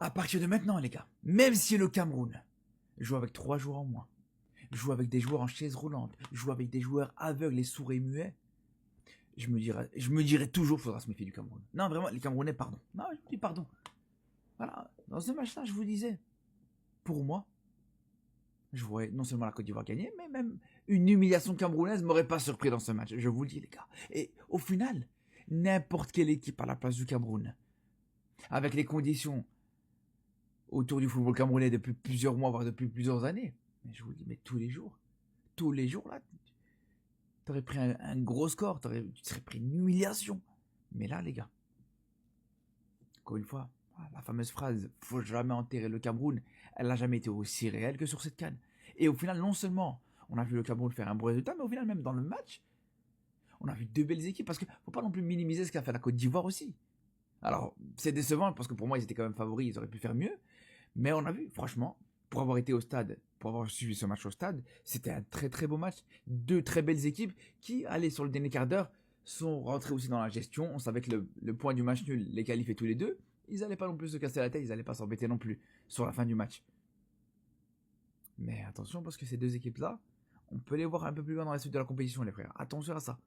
À partir de maintenant, les gars, même si le Cameroun joue avec 3 joueurs en moins, joue avec des joueurs en chaise roulante, joue avec des joueurs aveugles et sourds et muets, je me dirais toujours qu'il faudra se méfier du Cameroun. Non, vraiment, les Camerounais, pardon. Non, je vous dis pardon. Voilà, dans ce match-là, je vous disais, pour moi, je voyais non seulement la Côte d'Ivoire gagner, mais même une humiliation camerounaise m'aurait pas surpris dans ce match, je vous le dis, les gars. Et au final, n'importe quelle équipe à la place du Cameroun, avec les conditions autour du football camerounais depuis plusieurs mois, voire depuis plusieurs années, mais je vous le dis, mais tous les jours, là, t'aurais pris un gros score, tu serais pris une humiliation. Mais là, les gars, encore une fois, la fameuse phrase « faut jamais enterrer le Cameroun », elle n'a jamais été aussi réelle que sur cette CAN. Et au final, non seulement on a vu le Cameroun faire un bon résultat, mais au final, même dans le match, on a vu 2 belles équipes, parce qu'il ne faut pas non plus minimiser ce qu'a fait la Côte d'Ivoire aussi. Alors, c'est décevant, parce que pour moi, ils étaient quand même favoris, ils auraient pu faire mieux, mais on a vu, franchement, pour avoir été au stade, pour avoir suivi ce match au stade, c'était un très très beau match. 2 très belles équipes qui, allez, sur le dernier quart d'heure, sont rentrées aussi dans la gestion. On savait que le point du match nul les qualifiait tous les deux. Ils n'allaient pas non plus se casser la tête, ils n'allaient pas s'embêter non plus sur la fin du match. Mais attention, parce que ces 2 équipes-là, on peut les voir un peu plus loin dans la suite de la compétition, les frères. Attention à ça.